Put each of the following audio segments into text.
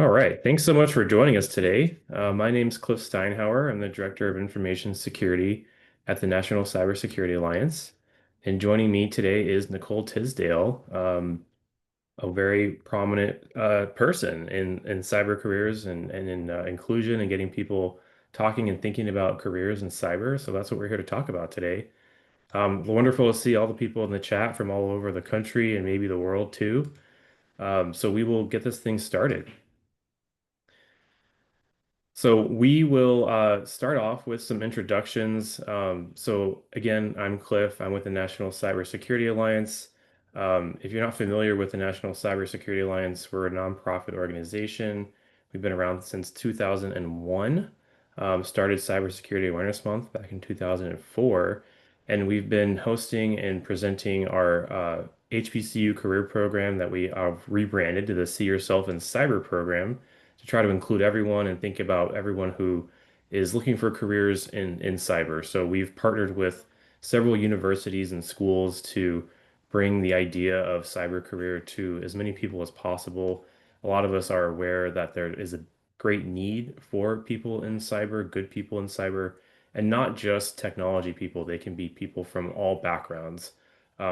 All right. Thanks so much for joining us today. My name's Cliff Steinhauer. I'm the Director of Information Security at the National Cybersecurity Alliance. And joining me today is Nicole Tisdale, a very prominent person in cyber careers and in inclusion and getting people talking and thinking about careers in cyber. So that's what we're here to talk about today. Wonderful to see all the people in the chat from all over the country and maybe the world too. So we will get this thing started. So we will start off with some introductions. So again, I'm Cliff. I'm with the National Cybersecurity Alliance. If you're not familiar with the National Cybersecurity Alliance, we're a nonprofit organization. We've been around since 2001. Started Cybersecurity Awareness Month back in 2004, and we've been hosting and presenting our HBCU career program that we have rebranded to the See Yourself in Cyber program to try to include everyone and think about everyone who is looking for careers in cyber. So we've partnered with several universities and schools to bring the idea of cyber career to as many people as possible. A lot of us are aware that there is a great need for people in cyber, good people in cyber, and not just technology people. They can be people from all backgrounds.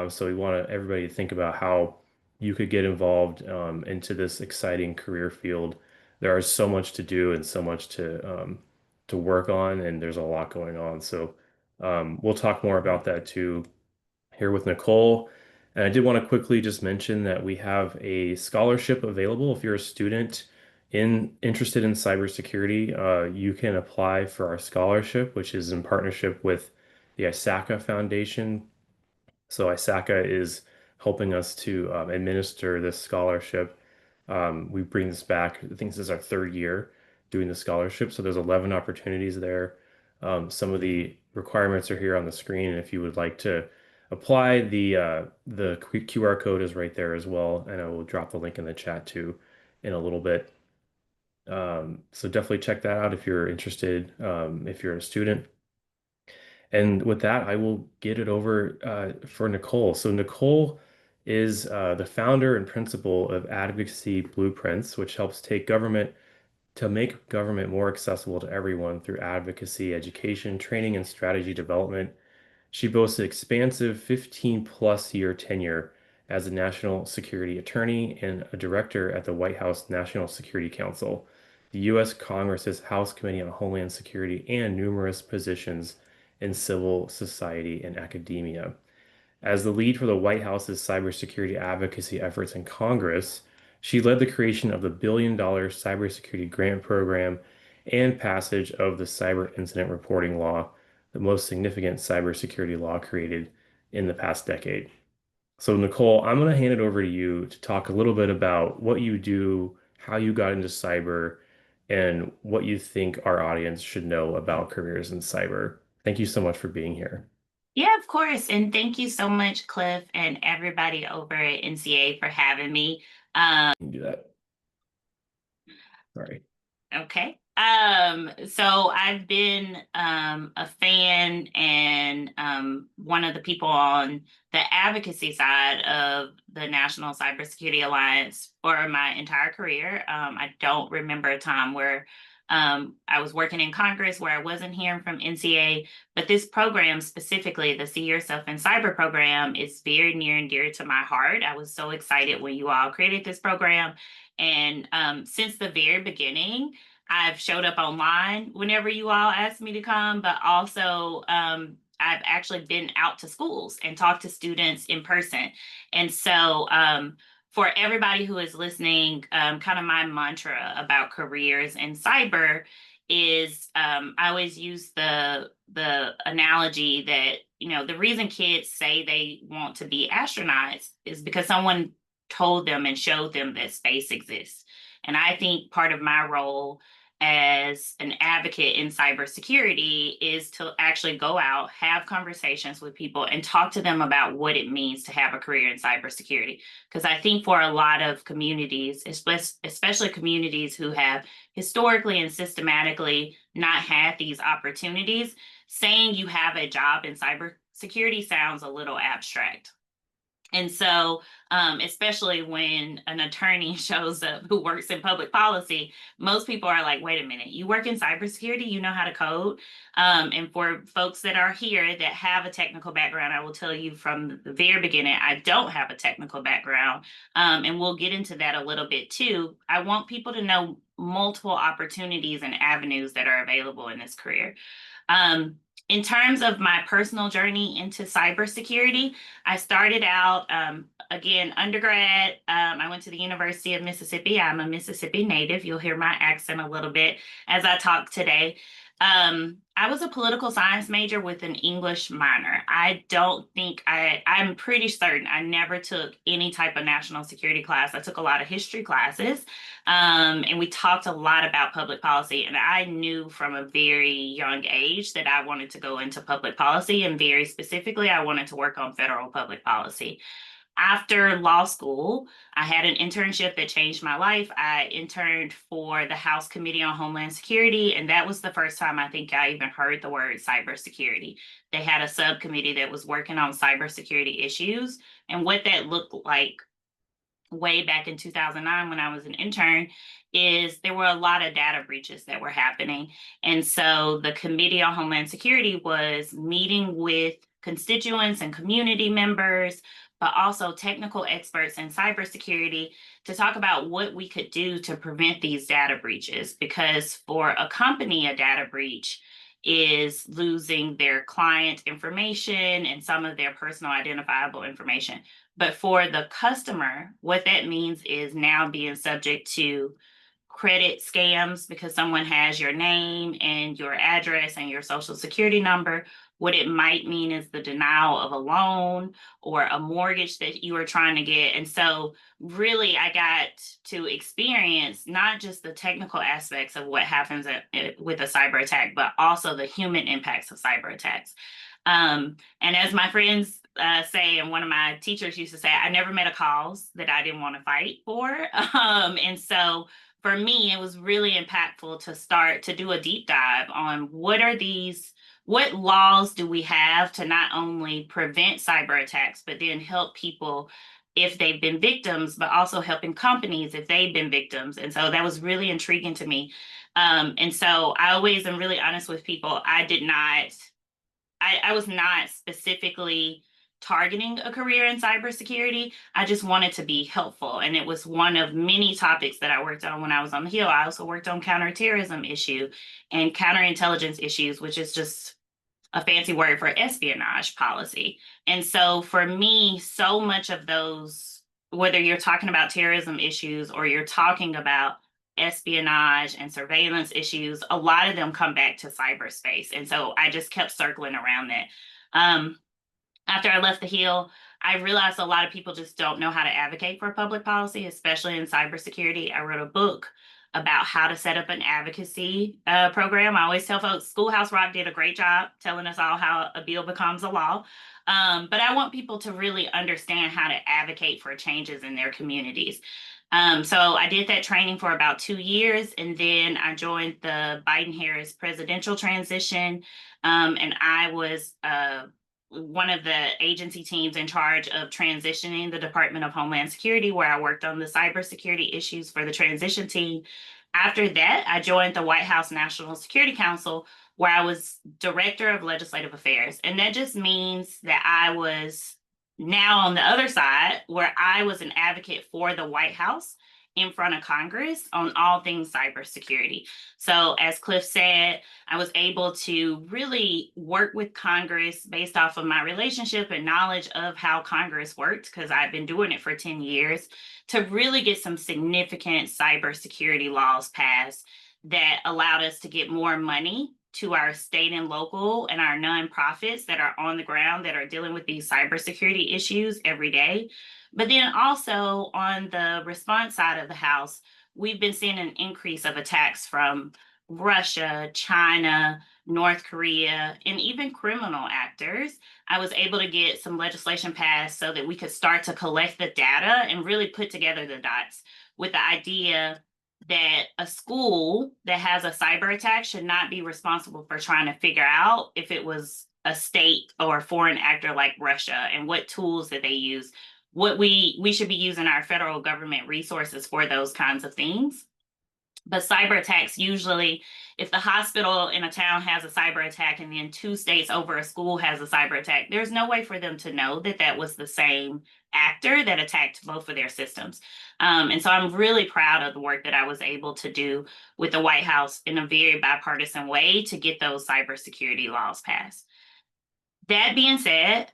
So we want everybody to think about how you could get involved into this exciting career field. There is so much to do and so much to work on, and there's a lot going on. So we'll talk more about that too here with Nicole. And I did want to quickly just mention that we have a scholarship available. If you're a student interested in cybersecurity, you can apply for our scholarship, which is in partnership with the ISACA Foundation. So ISACA is helping us to administer this scholarship. We bring this back. I think this is our third year doing the scholarship. So there's 11 opportunities there. Some of the requirements are here on the screen. And if you would like to apply, the QR code is right there as well. And I will drop the link in the chat too in a little bit. So definitely check that out if you're interested, if you're a student. And with that, I will get it over for Nicole. So Nicole is the founder and principal of Advocacy Blueprints, which helps take government to make government more accessible to everyone through advocacy, education, training, and strategy development. She boasts an expansive 15 plus year tenure as a national security attorney and a director at the White House National Security Council, the U.S. Congress's House Committee on Homeland Security, and numerous positions in civil society and academia. As the lead for the White House's cybersecurity advocacy efforts in Congress, she led the creation of the billion-dollar cybersecurity grant program and passage of the Cyber Incident Reporting Law, the most significant cybersecurity law created in the past decade. So, Nicole, I'm going to hand it over to you to talk a little bit about what you do, how you got into cyber, and what you think our audience should know about careers in cyber. Thank you so much for being here. Yeah, of course. And thank you so much, Cliff, and everybody over at NCA for having me. You can do that. Sorry. Okay. So I've been a fan and one of the people on the advocacy side of the National Cybersecurity Alliance for my entire career. I don't remember a time where I was working in Congress where I wasn't hearing from NCA, but this program specifically, the See Yourself in Cyber program, is very near and dear to my heart. I was so excited when you all created this program. And since the very beginning, I've showed up online whenever you all asked me to come, but also I've actually been out to schools and talked to students in person. And so for everybody who is listening, kind of my mantra about careers in cyber is I always use the analogy that, the reason kids say they want to be astronauts is because someone told them and showed them that space exists. And I think part of my role as an advocate in cybersecurity is to actually go out, have conversations with people, and talk to them about what it means to have a career in cybersecurity. Because I think for a lot of communities, especially communities who have historically and systematically not had these opportunities, saying you have a job in cybersecurity sounds a little abstract. And so, especially when an attorney shows up who works in public policy, most people are like, wait a minute, you work in cybersecurity, you know how to code. And for folks that are here that have a technical background, I will tell you from the very beginning, I don't have a technical background. And we'll get into that a little bit too. I want people to know multiple opportunities and avenues that are available in this career. Um, in terms of my personal journey into cybersecurity, I started out, again, undergrad. I went to the University of Mississippi. I'm a Mississippi native. You'll hear my accent a little bit as I talk today. I was a political science major with an English minor. I don't think I'm pretty certain I never took any type of national security class. I took a lot of history classes, and we talked a lot about public policy. And I knew from a very young age that I wanted to go into public policy. And very specifically, I wanted to work on federal public policy. After law school, I had an internship that changed my life. I interned for the House Committee on Homeland Security, and that was the first time I think I even heard the word cybersecurity. They had a subcommittee that was working on cybersecurity issues, and what that looked like way back in 2009 when I was an intern is there were a lot of data breaches that were happening. And so the Committee on Homeland Security was meeting with constituents and community members, but also technical experts in cybersecurity to talk about what we could do to prevent these data breaches. Because for a company, a data breach is losing their client information and some of their personal identifiable information. But for the customer, what that means is now being subject to credit scams because someone has your name and your address and your social security number. What it might mean is the denial of a loan or a mortgage that you are trying to get. And so, really, I got to experience not just the technical aspects of what happens with a cyber attack, but also the human impacts of cyber attacks. And as my friends say, and one of my teachers used to say, I never met a cause that I didn't want to fight for. And so for me, it was really impactful to start to do a deep dive on what laws do we have to not only prevent cyber attacks, but then help people if they've been victims, but also helping companies if they've been victims. And so that was really intriguing to me. And so I always am really honest with people. I was not specifically targeting a career in cybersecurity. I just wanted to be helpful. And it was one of many topics that I worked on when I was on the Hill. I also worked on counterterrorism issue and counterintelligence issues, which is just a fancy word for espionage policy. And so for me, so much of those, whether you're talking about terrorism issues or you're talking about espionage and surveillance issues, a lot of them come back to cyberspace. And so I just kept circling around that. Um, After I left the Hill, I realized a lot of people just don't know how to advocate for public policy, especially in cybersecurity. I wrote a book about how to set up an advocacy program. I always tell folks Schoolhouse Rock did a great job telling us all how a bill becomes a law. But I want people to really understand how to advocate for changes in their communities. So I did that training for about 2 years, and then I joined the Biden-Harris presidential transition, and I was one of the agency teams in charge of transitioning the Department of Homeland Security, where I worked on the cybersecurity issues for the transition team. After that, I joined the White House National Security Council, where I was director of legislative affairs. And that just means that I was now on the other side, where I was an advocate for the White House in front of Congress on all things cybersecurity. So, as Cliff said, I was able to really work with Congress based off of my relationship and knowledge of how Congress worked, because I've been doing it for 10 years, to really get some significant cybersecurity laws passed that allowed us to get more money to our state and local and our nonprofits that are on the ground that are dealing with these cybersecurity issues every day. But then also on the response side of the house, we've been seeing an increase of attacks from Russia, China, North Korea, and even criminal actors. I was able to get some legislation passed so that we could start to collect the data and really put together the dots with the idea that a school that has a cyber attack should not be responsible for trying to figure out if it was a state or a foreign actor like Russia and what tools that they use. we should be using our federal government resources for those kinds of things. But cyber attacks usually, if the hospital in a town has a cyber attack and then 2 states over a school has a cyber attack, there's no way for them to know that that was the same actor that attacked both of their systems. And so I'm really proud of the work that I was able to do with the White House in a very bipartisan way to get those cybersecurity laws passed. That being said,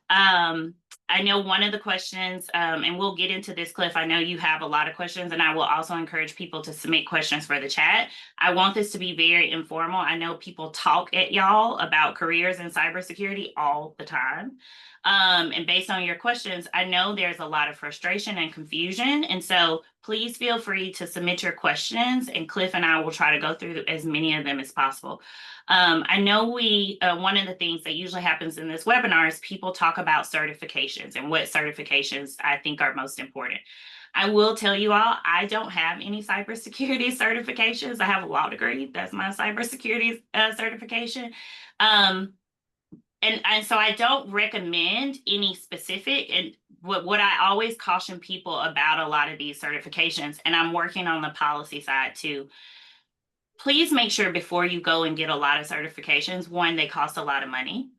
I know one of the questions, and we'll get into this, Cliff. I know you have a lot of questions, and I will also encourage people to submit questions for the chat. I want this to be very informal. I know people talk at y'all about careers in cybersecurity all the time. And based on your questions, I know there's a lot of frustration and confusion. And so please feel free to submit your questions, and Cliff and I will try to go through as many of them as possible. I know one of the things that usually happens in this webinar is people talk about certifications and what certifications I think are most important. I will tell you all, I don't have any cybersecurity certifications. I have a law degree. That's my cybersecurity certification. And so I don't recommend any specific, and what I always caution people about a lot of these certifications, and I'm working on the policy side too, please make sure before you go and get a lot of certifications, one, they cost a lot of money.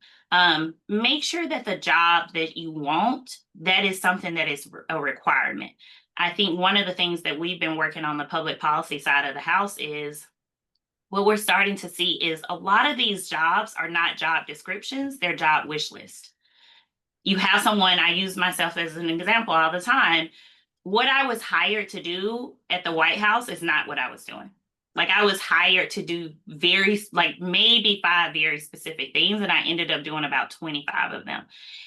Make sure that the job that you want, that is something that is a requirement. I think one of the things that we've been working on the public policy side of the house is what we're starting to see is a lot of these jobs are not job descriptions, they're job wish list. You have someone, I use myself as an example all the time. What I was hired to do at the White House is not what I was doing. Like I was hired to do like maybe 5 very specific things, and I ended up doing about 25 of them.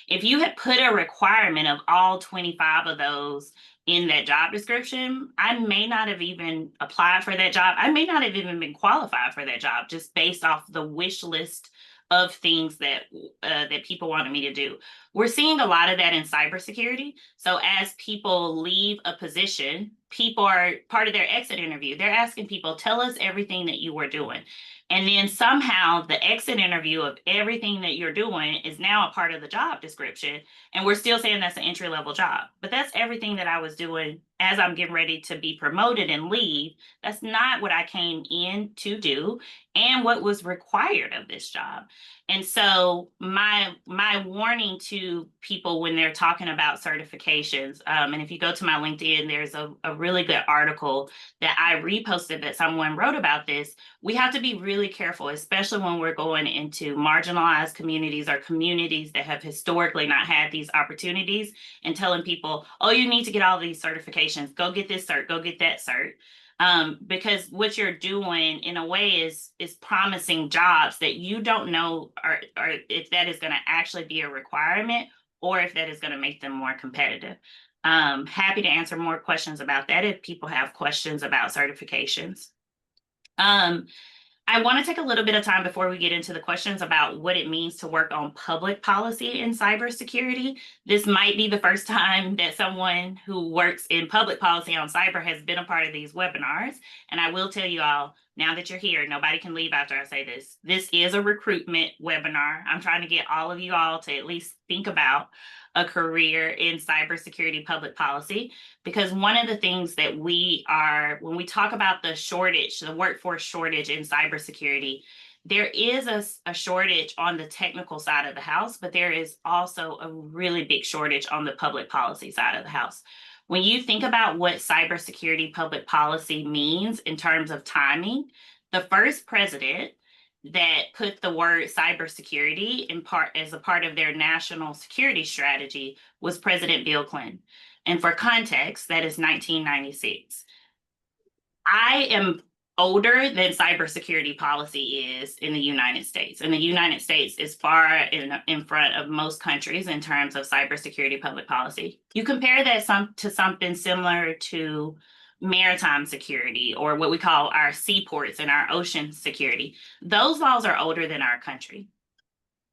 If you had put a requirement of all 25 of those in that job description, I may not have even applied for that job. I may not have even been qualified for that job just based off the wish list of things that people wanted me to do. We're seeing a lot of that in cybersecurity. So as people leave a position, people are part of their exit interview. They're asking people, tell us everything that you were doing. And then somehow the exit interview of everything that you're doing is now a part of the job description. And we're still saying that's an entry level job, but that's everything that I was doing as I'm getting ready to be promoted and leave. That's not what I came in to do and what was required of this job. And so my warning to people when they're talking about certifications, and if you go to my LinkedIn, there's a really good article that I reposted that someone wrote about this. We have to be really careful, especially when we're going into marginalized communities or communities that have historically not had these opportunities, and telling people, oh, you need to get all these certifications, go get this cert, go get that cert. Because what you're doing in a way is promising jobs that you don't know or if that is going to actually be a requirement or if that is going to make them more competitive. Happy to answer more questions about that if people have questions about certifications. I want to take a little bit of time before we get into the questions about what it means to work on public policy in cybersecurity. This might be the first time that someone who works in public policy on cyber has been a part of these webinars. And I will tell you all, now that you're here, nobody can leave after I say this. This is a recruitment webinar. I'm trying to get all of you all to at least think about a career in cybersecurity public policy, because one of the things that when we talk about the shortage, the workforce shortage in cybersecurity, there is a shortage on the technical side of the house, but there is also a really big shortage on the public policy side of the house. When you think about what cybersecurity public policy means in terms of timing, the first president that put the word cybersecurity in part as a part of their national security strategy was President Bill Clinton. And for context, that is 1996. I am older than cybersecurity policy is in the United States. And the United States is far in front of most countries in terms of cybersecurity public policy. You compare that to something similar to maritime security or what we call our seaports and our ocean security. Those laws are older than our country.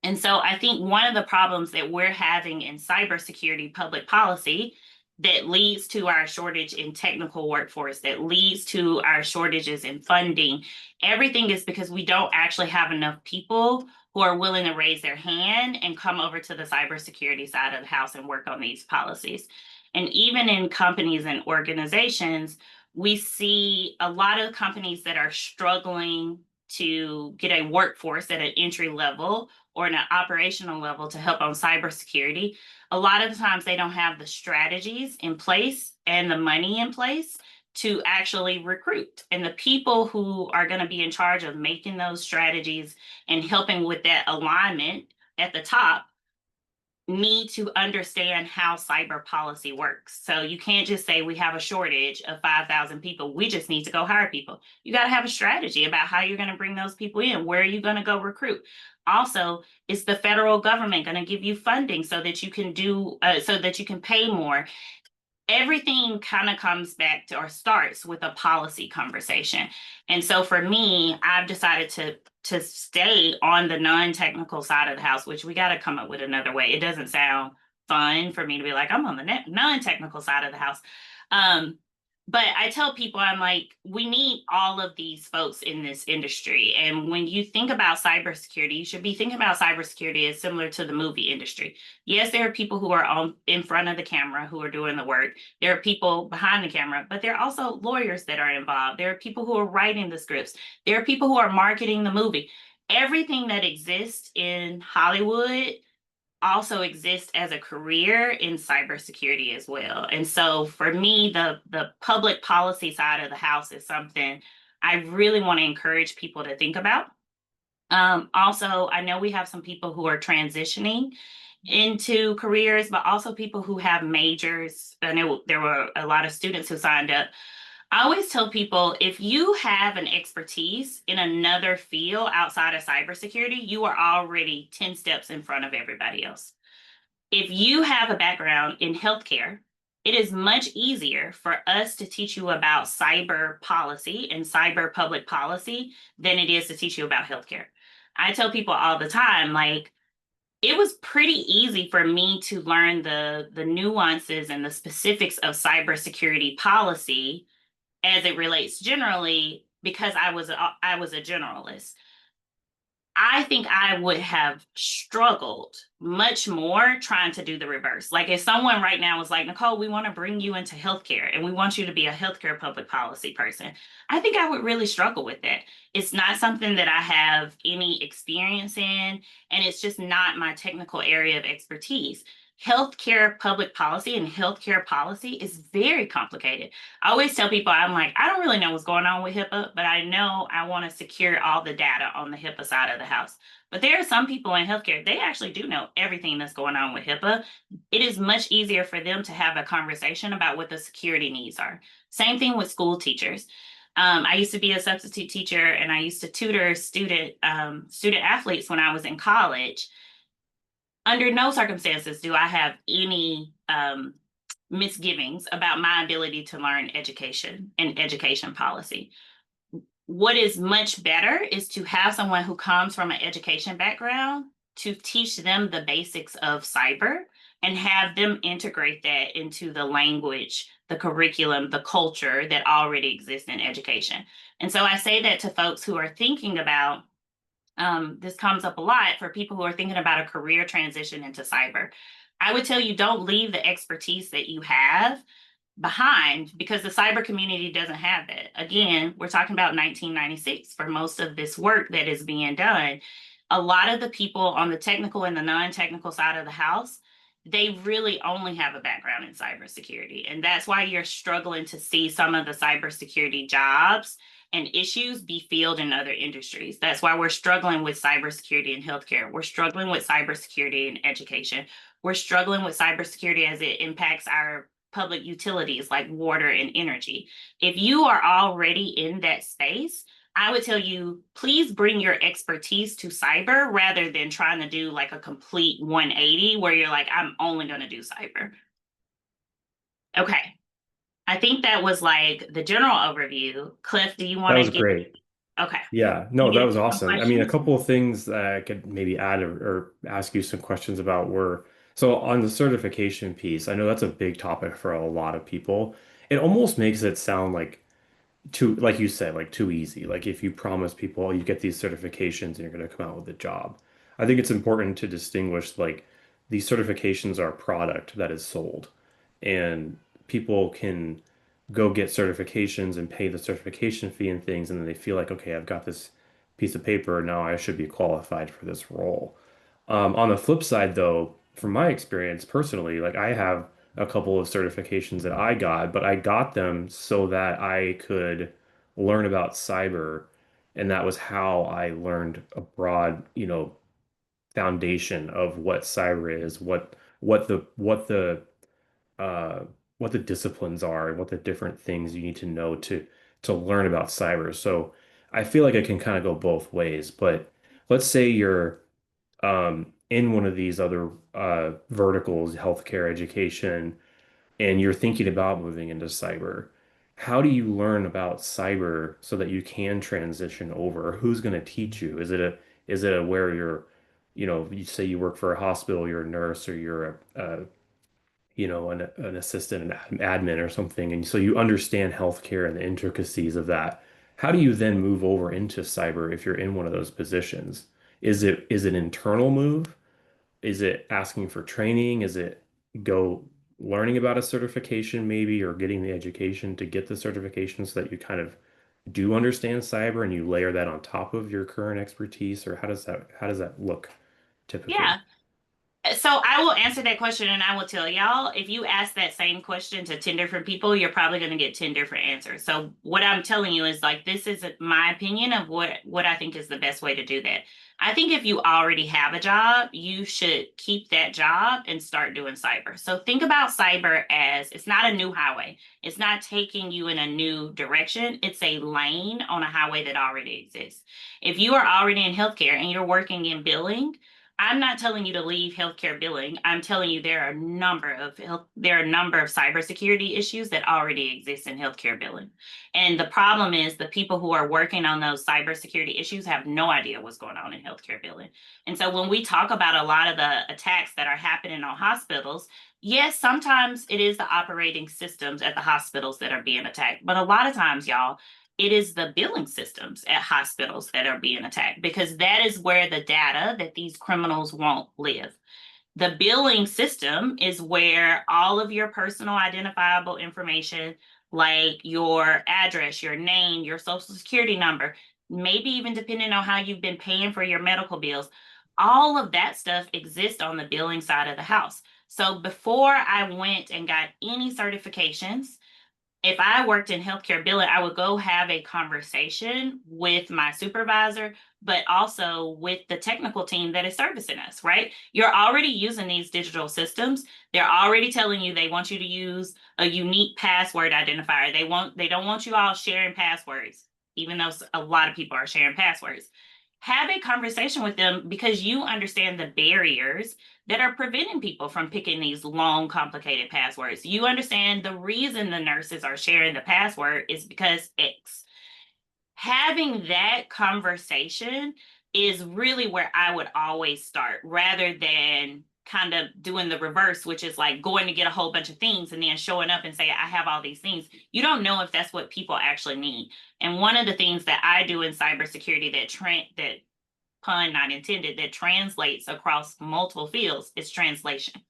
And so I think one of the problems that we're having in cybersecurity public policy that leads to our shortage in technical workforce, that leads to our shortages in funding, everything is because we don't actually have enough people who are willing to raise their hand and come over to the cybersecurity side of the house and work on these policies. And even in companies and organizations, we see a lot of companies that are struggling to get a workforce at an entry level or an operational level to help on cybersecurity. A lot of times they don't have the strategies in place and the money in place to actually recruit. And the people who are going to be in charge of making those strategies and helping with that alignment at the top need to understand how cyber policy works. So you can't just say we have a shortage of 5,000 people. We just need to go hire people. You got to have a strategy about how you're going to bring those people in. Where are you going to go recruit? Also, is the federal government going to give you funding so that you can so that you can pay more? Everything kind of comes back to or starts with a policy conversation. And so for me, I've decided to stay on the non-technical side of the house, which we got to come up with another way. It doesn't sound fun for me to be like, I'm on the non-technical side of the house. Um, but I tell people, I'm like, we need all of these folks in this industry. And when you think about cybersecurity, you should be thinking about cybersecurity as similar to the movie industry. Yes, there are people who are in front of the camera who are doing the work. There are people behind the camera, but there are also lawyers that are involved. There are people who are writing the scripts. There are people who are marketing the movie. Everything that exists in Hollywood also exists as a career in cybersecurity as well. And so for me, the public policy side of the house is something I really want to encourage people to think about. Also, I know we have some people who are transitioning into careers, but also people who have majors. I know there were a lot of students who signed up. I always tell people if you have an expertise in another field outside of cybersecurity, you are already 10 steps in front of everybody else. If you have a background in healthcare, it is much easier for us to teach you about cyber policy and cyber public policy than it is to teach you about healthcare. I tell people all the time, like, it was pretty easy for me to learn the nuances and the specifics of cybersecurity policy as it relates generally because I was a generalist. I think I would have struggled much more trying to do the reverse. Like if someone right now was like, Nicole, we want to bring you into healthcare and we want you to be a healthcare public policy person. I think I would really struggle with that. It's not something that I have any experience in, and it's just not my technical area of expertise. Healthcare public policy and healthcare policy is very complicated. I always tell people, I'm like, I don't really know what's going on with HIPAA, but I know I want to secure all the data on the HIPAA side of the house. But there are some people in healthcare, they actually do know everything that's going on with HIPAA. It is much easier for them to have a conversation about what the security needs are. Same thing with school teachers. I used to be a substitute teacher and I used to tutor student athletes when I was in college. Under no circumstances do I have any misgivings about my ability to learn education and education policy. What is much better is to have someone who comes from an education background to teach them the basics of cyber and have them integrate that into the language, the curriculum, the culture that already exists in education. And so I say that to folks who are thinking about this comes up a lot for people who are thinking about a career transition into cyber. I would tell you don't leave the expertise that you have behind because the cyber community doesn't have that. Again, we're talking about 1996 for most of this work that is being done. A lot of the people on the technical and the non-technical side of the house, they really only have a background in cybersecurity. And that's why you're struggling to see some of the cybersecurity jobs and issues be filled in other industries. That's why we're struggling with cybersecurity in healthcare. We're struggling with cybersecurity in education. We're struggling with cybersecurity as it impacts our public utilities like water and energy. If you are already in that space, I would tell you, please bring your expertise to cyber rather than trying to do like a complete 180 where you're like, I'm only going to do cyber. Okay. I think that was like the general overview. Cliff, do you That want to was get, great. okay. Yeah, You no, that get was some awesome. I mean, a questions? couple of things that I could maybe add or ask you some questions about were so on the certification piece, I know that's a big topic for a lot of people. It almost makes it sound like too, like you said, like too easy. Like if you promise people "Oh, you get these certifications and you're going to come out with a job." I think it's important to distinguish like these certifications are a product that is sold. and people can go get certifications and pay the certification fee and things, and then they feel like, okay, I've got this piece of paper, now I should be qualified for this role. On the flip side, though, from my experience personally, like I have a couple of certifications that I got, but I got them so that I could learn about cyber, and that was how I learned a broad, foundation of what cyber is, what the what the uh, what the disciplines are, and what the different things you need to know to learn about cyber. So I feel like it can kind of go both ways. But let's say you're in one of these other verticals, healthcare, education, and you're thinking about moving into cyber. How do you learn about cyber so that you can transition over? Who's going to teach you? Is it a where you're, you say you work for a hospital, you're a nurse, or you're an assistant, an admin or something, and so you understand healthcare and the intricacies of that. How do you then move over into cyber if you're in one of those positions? Is it an internal move? Is it asking for training? Is it go learning about a certification maybe, or getting the education to get the certification so that you kind of do understand cyber and you layer that on top of your current expertise? Or how does that look typically? Yeah. So I will answer that question and I will tell y'all, if you ask that same question to 10 different people, you're probably going to get 10 different answers. So what I'm telling you is like this is my opinion of what I think is the best way to do that. I think if you already have a job, you should keep that job and start doing cyber. So think about cyber as it's not a new highway. It's not taking you in a new direction. It's a lane on a highway that already exists. If you are already in healthcare and you're working in billing, I'm not telling you to leave healthcare billing. I'm telling you there are a number of cybersecurity issues that already exist in healthcare billing. And the problem is the people who are working on those cybersecurity issues have no idea what's going on in healthcare billing. And so when we talk about a lot of the attacks that are happening on hospitals, yes, sometimes it is the operating systems at the hospitals that are being attacked. But a lot of times, y'all, it is the billing systems at hospitals that are being attacked because that is where the data that these criminals won't live. The billing system is where all of your personal identifiable information, like your address, your name, your social security number, maybe even depending on how you've been paying for your medical bills, all of that stuff exists on the billing side of the house. So before I went and got any certifications, if I worked in healthcare billing, I would go have a conversation with my supervisor, but also with the technical team that is servicing us, right? You're already using these digital systems. They're already telling you they want you to use a unique password identifier. They don't want you all sharing passwords, even though a lot of people are sharing passwords. Have a conversation with them because you understand the barriers that are preventing people from picking these long, complicated passwords. You understand the reason the nurses are sharing the password is because X. Having that conversation is really where I would always start rather than kind of doing the reverse, which is like going to get a whole bunch of things and then showing up and say, I have all these things. You don't know if that's what people actually need. And one of the things that I do in cybersecurity that pun not intended, that translates across multiple fields is translation.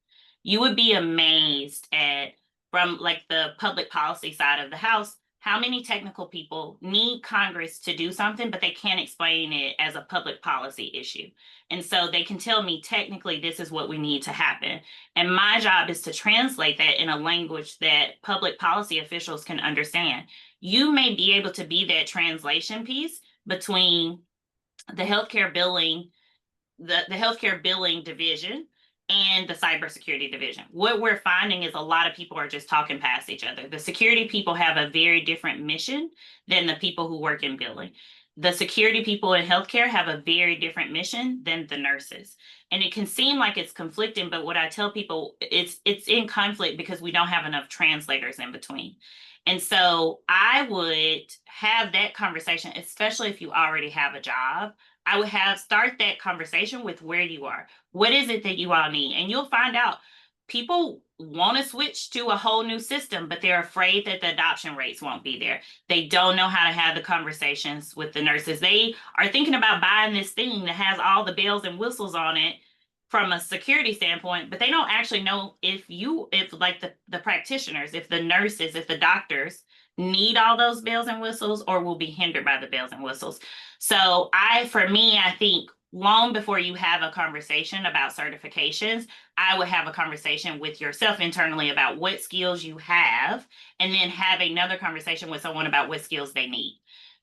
You would be amazed at, from like the public policy side of the house, how many technical people need Congress to do something, but they can't explain it as a public policy issue. And so they can tell me technically this is what we need to happen. And my job is to translate that in a language that public policy officials can understand. You may be able to be that translation piece between the healthcare billing, the healthcare billing division and the cybersecurity division. What we're finding is a lot of people are just talking past each other. The security people have a very different mission than the people who work in billing. The security people in healthcare have a very different mission than the nurses. And it can seem like it's conflicting, but what I tell people, it's in conflict because we don't have enough translators in between. And so I would have that conversation, especially if you already have a job. I would have start that conversation with where you are. What is it that you all need? And you'll find out people want to switch to a whole new system, but they're afraid that the adoption rates won't be there. They don't know how to have the conversations with the nurses. They are thinking about buying this thing that has all the bells and whistles on it, from a security standpoint, but they don't actually know if like the practitioners, if the nurses, if the doctors need all those bells and whistles or will be hindered by the bells and whistles. So for me, I think long before you have a conversation about certifications, I would have a conversation with yourself internally about what skills you have, and then have another conversation with someone about what skills they need.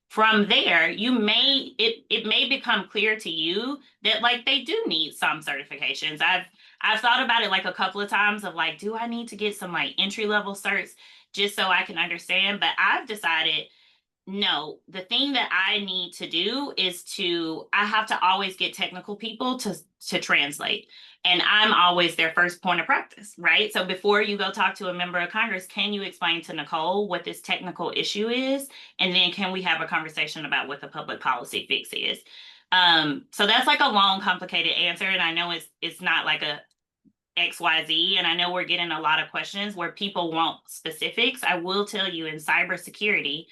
From there, it may become clear to you that like they do need some certifications. I've thought about it like a couple of times of like, do I need to get some like entry level certs just so I can understand? But I've decided no, the thing that I need to do is I have to always get technical people to translate. And I'm always their first point of practice, right? So before you go talk to a member of Congress, can you explain to Nicole what this technical issue is? And then can we have a conversation about what the public policy fix is? So that's like a long, complicated answer. And I know it's not like a XYZ. And I know we're getting a lot of questions where people want specifics. I will tell you in cybersecurity,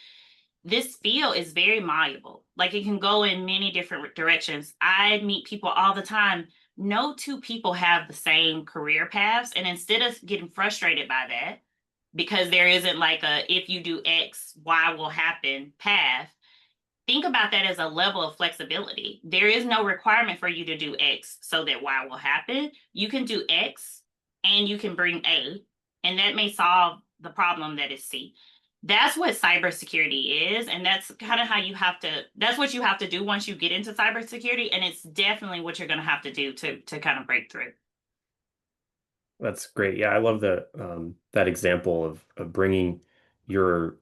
this field is very malleable. Like it can go in many different directions. I meet people all the time. No two people have the same career paths. And instead of getting frustrated by that, because there isn't like a if you do X, Y will happen path, think about that as a level of flexibility. There is no requirement for you to do X so that Y will happen. You can do X and you can bring A, and that may solve the problem that is C. That's what cybersecurity is. And that's kind of that's what you have to do once you get into cybersecurity. And it's definitely what you're going to have to do to kind of break through. That's great. Yeah, I love that example of bringing your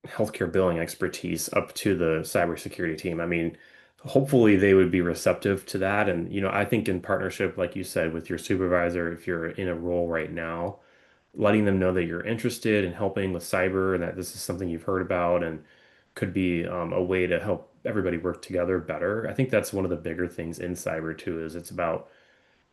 healthcare billing expertise up to the cybersecurity team. I mean, hopefully they would be receptive to that. And, I think in partnership, like you said, with your supervisor, if you're in a role right now, letting them know that you're interested in helping with cyber and that this is something you've heard about and could be a way to help everybody work together better. I think that's one of the bigger things in cyber too, is it's about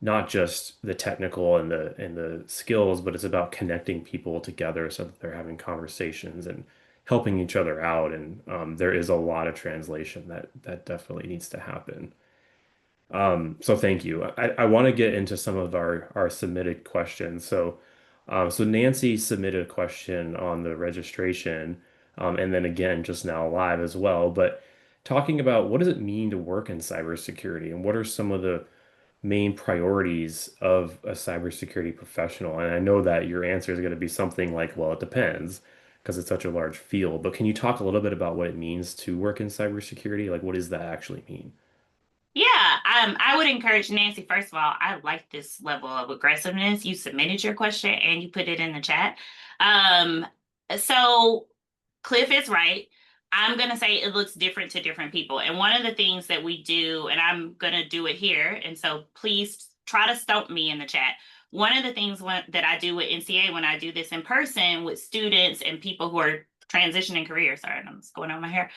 not just the technical and the skills, but it's about connecting people together so that they're having conversations and helping each other out. And there is a lot of translation that definitely needs to happen. So thank you. I want to get into some of our submitted questions. So Nancy submitted a question on the registration, and then again just now live as well. But talking about what does it mean to work in cybersecurity, and what are some of the main priorities of a cybersecurity professional? And I know that your answer is going to be something like, well, it depends because it's such a large field. But can you talk a little bit about what it means to work in cybersecurity? Like, what does that actually mean? Yeah, I would encourage Nancy. First of all, I like this level of aggressiveness. You submitted your question and you put it in the chat. Um, so Cliff is right. I'm going to say it looks different to different people. And one of the things that we do, and I'm going to do it here, and so please try to stump me in the chat. One of the things that I do with NCA when I do this in person with students and people who are transitioning careers, sorry, I'm just going on my hair.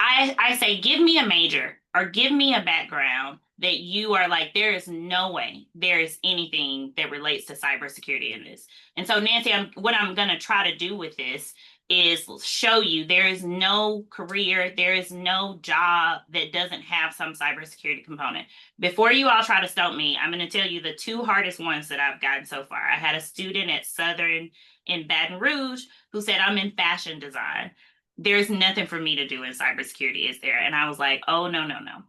I say, give me a major or give me a background that you are like, there is no way there is anything that relates to cybersecurity in this. And so, Nancy, what I'm going to try to do with this is show you there is no career, there is no job that doesn't have some cybersecurity component. Before you all try to stump me, I'm going to tell you the two hardest ones that I've gotten so far. I had a student at Southern in Baton Rouge who said, I'm in fashion design. There's nothing for me to do in cybersecurity, is there? And I was like, oh, no, no, no.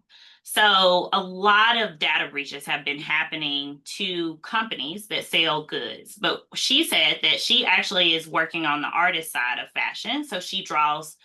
So a lot of data breaches have been happening to companies that sell goods. But she said that she actually is working on the artist side of fashion. So she draws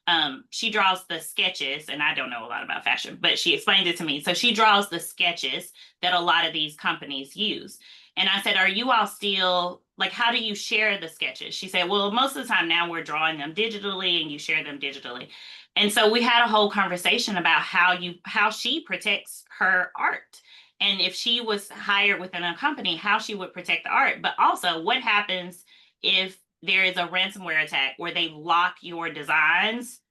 the sketches, and I don't know a lot about fashion, but she explained it to me. So she draws the sketches that a lot of these companies use. And I said, are you all still like, how do you share the sketches? She said, well, most of the time now we're drawing them digitally and you share them digitally. And so we had a whole conversation about how she protects her art. And if she was hired within a company, how she would protect the art. But also what happens if there is a ransomware attack where they lock your designs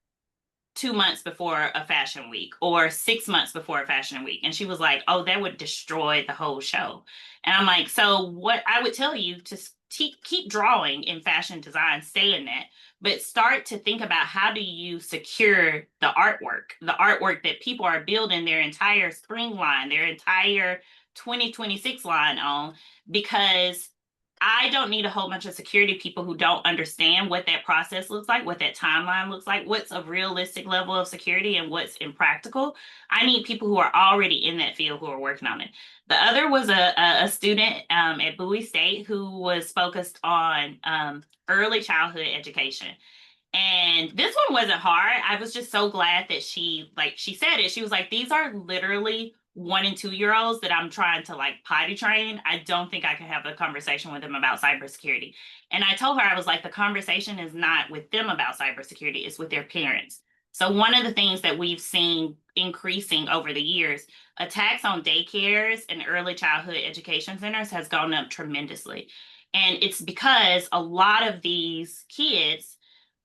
2 months before a fashion week or 6 months before a fashion week? And she was like, oh, that would destroy the whole show. And I'm like, so what I would tell you to keep drawing in fashion design, stay in that. but start to think about how do you secure the artwork that people are building their entire spring line, their entire 2026 line on, because I don't need a whole bunch of security people who don't understand what that process looks like, what that timeline looks like, what's a realistic level of security and what's impractical. I need people who are already in that field who are working on it. The other was a student at Bowie State who was focused on early childhood education. And this one wasn't hard. I was just so glad that she said it. She was like, these are literally 1 and 2 year olds that I'm trying to like potty train. I don't think I can have a conversation with them about cybersecurity. And I told her, I was like, the conversation is not with them about cybersecurity, it's with their parents. So one of the things that we've seen increasing over the years, attacks on daycares and early childhood education centers has gone up tremendously. And it's because a lot of these kids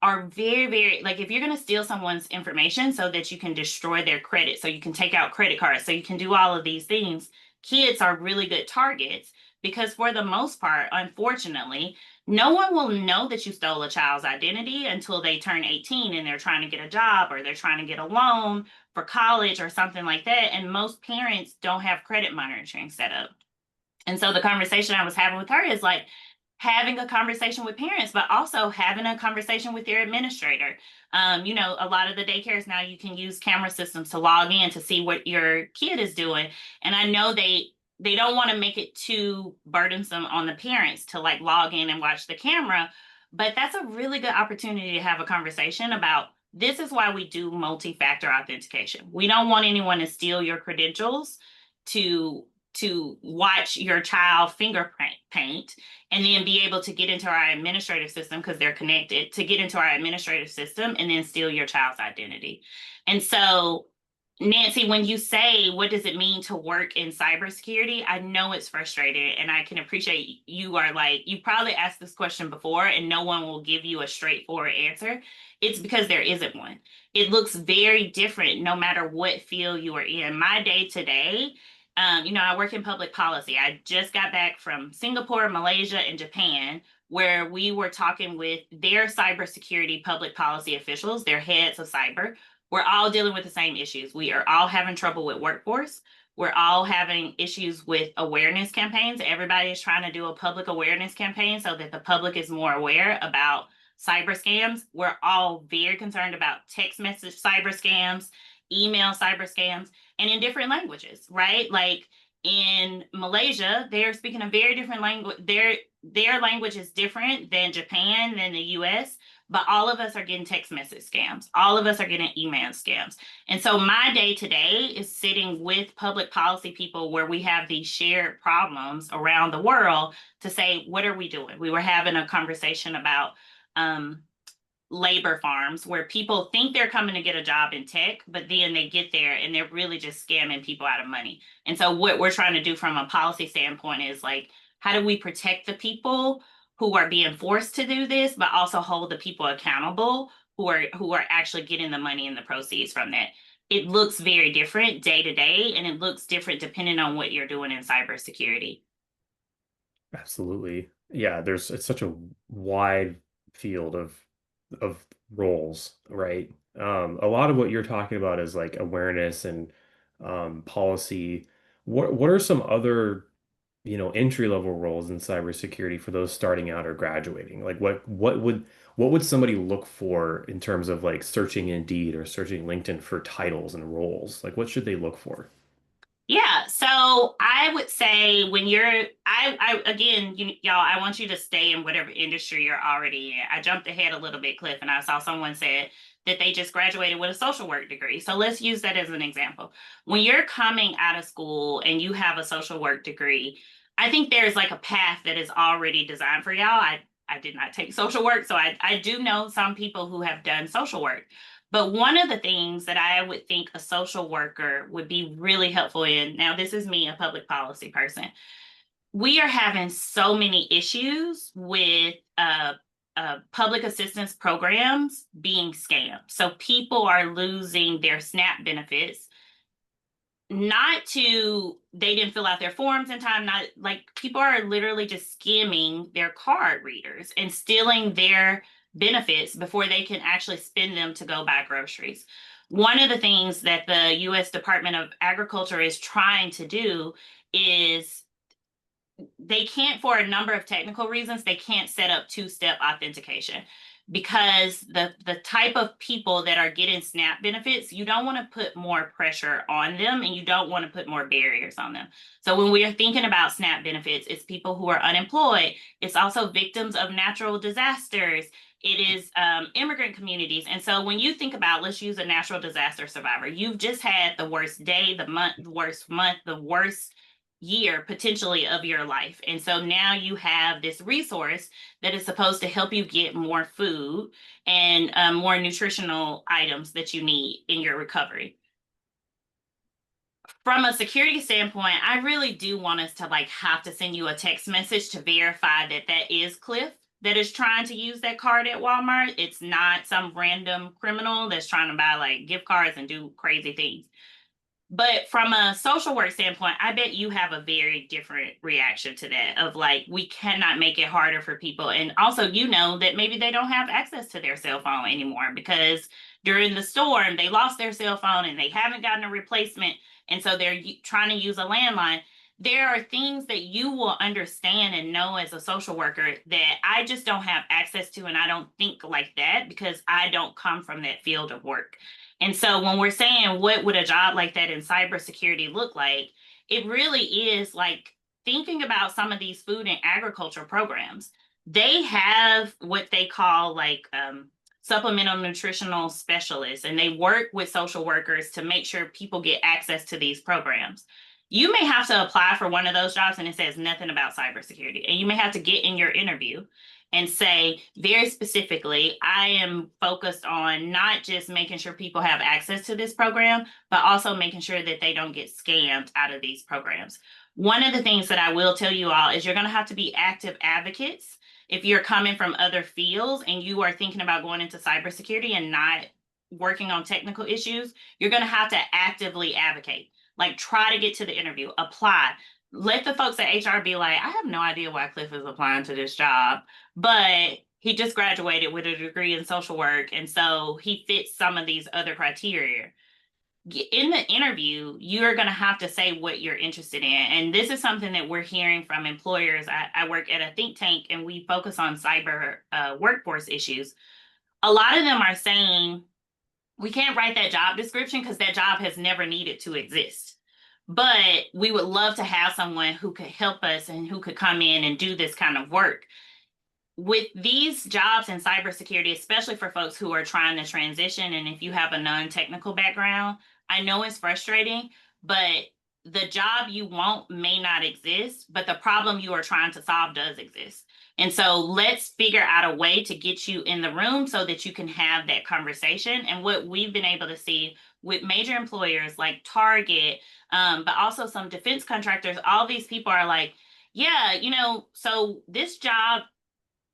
are very, very like if you're going to steal someone's information so that you can destroy their credit, so you can take out credit cards, so you can do all of these things, kids are really good targets because, for the most part, unfortunately, no one will know that you stole a child's identity until they turn 18 and they're trying to get a job or they're trying to get a loan for college or something like that. And most parents don't have credit monitoring set up. And so the conversation I was having with her is like having a conversation with parents, but also having a conversation with their administrator. A lot of the daycares now you can use camera systems to log in to see what your kid is doing. And I know they don't want to make it too burdensome on the parents to like log in and watch the camera, but that's a really good opportunity to have a conversation about this is why we do multi-factor authentication. We don't want anyone to steal your credentials to watch your child fingerprint paint and then be able to get into our administrative system because they're connected to get into our administrative system and then steal your child's identity. And so, Nancy, when you say what does it mean to work in cybersecurity, I know it's frustrating and I can appreciate you are like, you probably asked this question before and no one will give you a straightforward answer. It's because there isn't one. It looks very different no matter what field you are in. My day to day, I work in public policy. I just got back from Singapore, Malaysia, and Japan, where we were talking with their cybersecurity public policy officials, their heads of cyber. We're all dealing with the same issues. We are all having trouble with workforce. We're all having issues with awareness campaigns. Everybody is trying to do a public awareness campaign so that the public is more aware about cyber scams. We're all very concerned about text message cyber scams, email cyber scams, and in different languages, right? Like in Malaysia, they're speaking a very different language. Their language is different than Japan, than the US, but all of us are getting text message scams. All of us are getting email scams. And so my day to day is sitting with public policy people where we have these shared problems around the world to say, what are we doing? We were having a conversation about labor farms where people think they're coming to get a job in tech, but then they get there and they're really just scamming people out of money. And so what we're trying to do from a policy standpoint is like, how do we protect the people who are being forced to do this, but also hold the people accountable who are actually getting the money and the proceeds from that? It looks very different day to day, and it looks different depending on what you're doing in cybersecurity. Absolutely. Yeah, it's such a wide field of roles, right? A lot of what you're talking about is like awareness and policy. What are some other, entry level roles in cybersecurity for those starting out or graduating? Like what would somebody look for in terms of like searching Indeed or searching LinkedIn for titles and roles? Like what should they look for? Yeah, so I would say when I again, y'all, I want you to stay in whatever industry you're already in. I jumped ahead a little bit, Cliff, and I saw someone said that they just graduated with a social work degree. So let's use that as an example. When you're coming out of school and you have a social work degree, I think there's like a path that is already designed for y'all. I did not take social work, so I do know some people who have done social work. But one of the things that I would think a social worker would be really helpful in, now this is me, a public policy person, we are having so many issues with public assistance programs being scammed. So people are losing their SNAP benefits, not to, they didn't fill out their forms in time, not like people are literally just skimming their card readers and stealing benefits before they can actually spend them to go buy groceries. One of the things that the US Department of Agriculture is trying to do is they can't, for a number of technical reasons, they can't set up two-step authentication because the type of people that are getting SNAP benefits, you don't want to put more pressure on them and you don't want to put more barriers on them. So when we are thinking about SNAP benefits, it's people who are unemployed. It's also victims of natural disasters. It is immigrant communities. And so when you think about, let's use a natural disaster survivor, you've just had the worst day, the worst month, the worst year potentially of your life. And so now you have this resource that is supposed to help you get more food and more nutritional items that you need in your recovery. From a security standpoint, I really do want us to like have to send you a text message to verify that that is Cliff that is trying to use that card at Walmart. It's not some random criminal that's trying to buy like gift cards and do crazy things. But from a social work standpoint, I bet you have a very different reaction to that of like, we cannot make it harder for people. And also, you know, that maybe they don't have access to their cell phone anymore because during the storm, they lost their cell phone and they haven't gotten a replacement. And so they're trying to use a landline. There are things that you will understand and know as a social worker that I just don't have access to. And I don't think like that because I don't come from that field of work. And so when we're saying what would a job like that in cybersecurity look like, it really is like thinking about some of these food and agriculture programs. They have what they call like supplemental nutritional specialists, and they work with social workers to make sure people get access to these programs. You may have to apply for one of those jobs and it says nothing about cybersecurity, and you may have to get in your interview and say very specifically, I am focused on not just making sure people have access to this program, but also making sure that they don't get scammed out of these programs. One of the things that I will tell you all is you're going to have to be active advocates. If you're coming from other fields and you are thinking about going into cybersecurity and not working on technical issues, you're going to have to actively advocate. Like try to get to the interview, apply, let the folks at HR be like, I have no idea why Cliff is applying to this job, but he just graduated with a degree in social work. And so he fits some of these other criteria. In the interview, you're going to have to say what you're interested in. And this is something that we're hearing from employers. I work at a think tank and we focus on cyber workforce issues. A lot of them are saying, we can't write that job description because that job has never needed to exist. But we would love to have someone who could help us and who could come in and do this kind of work. With these jobs in cybersecurity, especially for folks who are trying to transition, and if you have a non-technical background, I know it's frustrating, but the job you want may not exist, but the problem you are trying to solve does exist. And so let's figure out a way to get you in the room so that you can have that conversation. And what we've been able to see with major employers like Target, but also some defense contractors, all these people are like, yeah, you know, so this job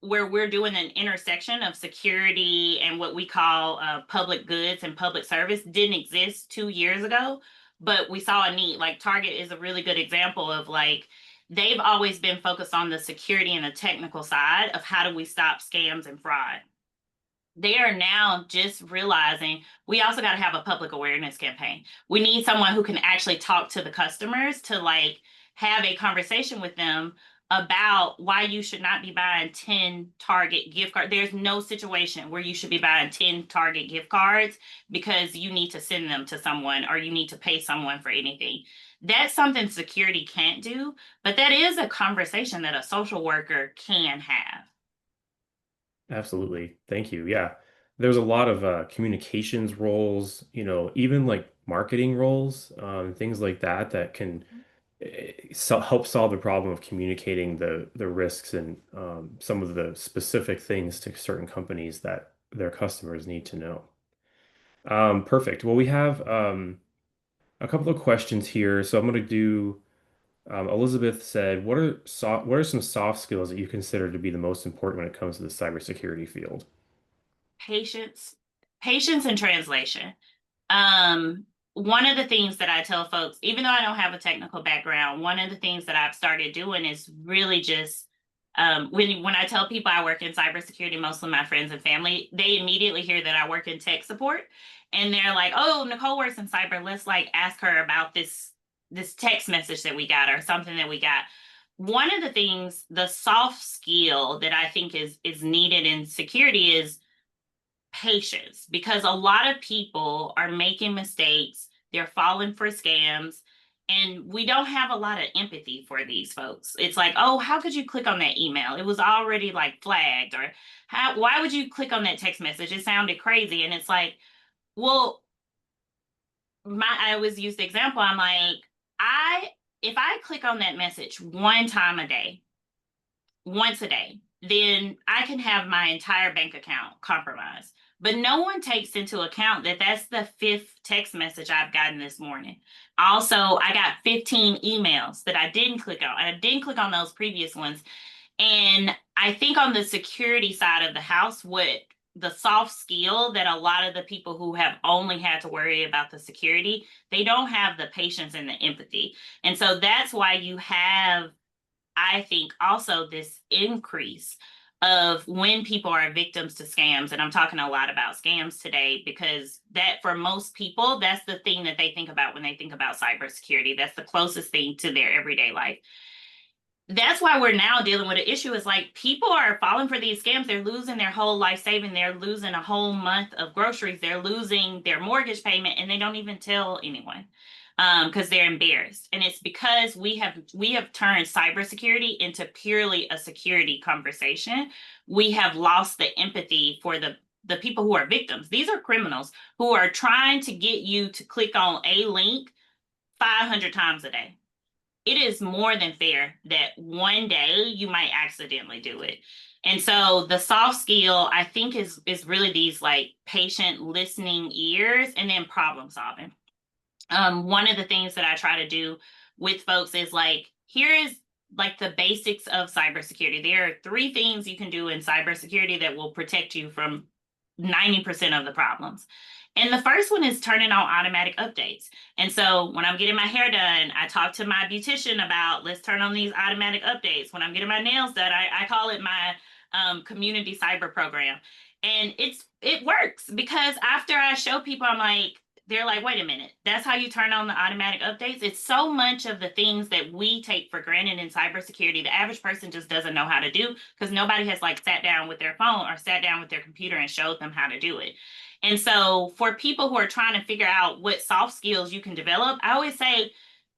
where we're doing an intersection of security and what we call public goods and public service didn't exist 2 years ago, but we saw a need. Like Target is a really good example of like, they've always been focused on the security and the technical side of how do we stop scams and fraud. They are now just realizing we also got to have a public awareness campaign. We need someone who can actually talk to the customers to like have a conversation with them about why you should not be buying 10 Target gift cards. There's no situation where you should be buying 10 Target gift cards because you need to send them to someone or you need to pay someone for anything. That's something security can't do, but that is a conversation that a social worker can have. Absolutely. Thank you. Yeah. There's a lot of communications roles, even like marketing roles, things like that that can help solve the problem of communicating the risks and some of the specific things to certain companies that their customers need to know. Perfect. Well, we have a couple of questions here. So I'm going to do, Elizabeth said, what are some soft skills that you consider to be the most important when it comes to the cybersecurity field? Patience, patience and translation. One of the things that I tell folks, even though I don't have a technical background, one of the things that I've started doing is really just When I tell people I work in cybersecurity, most of my friends and family, they immediately hear that I work in tech support, and they're like, "Oh, Nicole works in cyber. Let's like ask her about this text message that we got or something that we got." One of the things, the soft skill that I think is needed in security is patience, because a lot of people are making mistakes, they're falling for scams, and we don't have a lot of empathy for these folks. It's like, oh, how could you click on that email? It was already like flagged, or why would you click on that text message? It sounded crazy. And it's like, well, I always use the example. I'm like, I if I click on that message one time a day, once a day, then I can have my entire bank account compromised. But no one takes into account that that's the fifth text message I've gotten this morning. Also, I got 15 emails that I didn't click on. I didn't click on those previous ones. And I think on the security side of the house, what the soft skill that a lot of the people who have only had to worry about the security, they don't have the patience and the empathy. And so that's why you have, I think, also this increase of when people are victims to scams. And I'm talking a lot about scams today because that, for most people, that's the thing that they think about when they think about cybersecurity. That's the closest thing to their everyday life. That's why we're now dealing with an issue. Is like people are falling for these scams. They're losing their whole life saving. They're losing a whole month of groceries. They're losing their mortgage payment, and they don't even tell anyone because they're embarrassed. And it's because we have turned cybersecurity into purely a security conversation. We have lost the empathy for the people who are victims. These are criminals who are trying to get you to click on a link 500 times a day. It is more than fair that one day you might accidentally do it. And so the soft skill, I think, is really these like patient listening ears and then problem solving. One of the things that I try to do with folks is like, here is like the basics of cybersecurity. There are three things you can do in cybersecurity that will protect you from 90% of the problems. And the first one is turning on automatic updates. And so when I'm getting my hair done, I talk to my beautician about let's turn on these automatic updates. When I'm getting my nails done, I call it my community cyber program. And it works because after I show people, I'm like, they're like, wait a minute, that's how you turn on the automatic updates. It's so much of the things that we take for granted in cybersecurity, the average person just doesn't know how to do because nobody has like sat down with their phone or sat down with their computer and showed them how to do it. And so for people who are trying to figure out what soft skills you can develop, I always say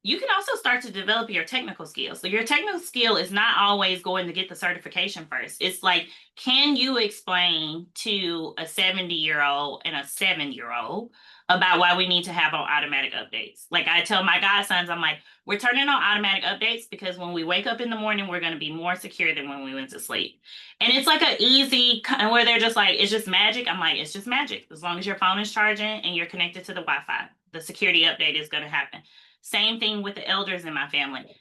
you can also start to develop your technical skills. So your technical skill is not always going to get the certification first. It's like, can you explain to a 70-year-old and a 7-year-old about why we need to have on automatic updates? Like I tell my godsons, I'm like, we're turning on automatic updates because when we wake up in the morning, we're going to be more secure than when we went to sleep. And it's like an easy where they're just like, it's just magic. I'm like, it's just magic. As long as your phone is charging and you're connected to the Wi-Fi, the security update is going to happen. Same thing with the elders in my family.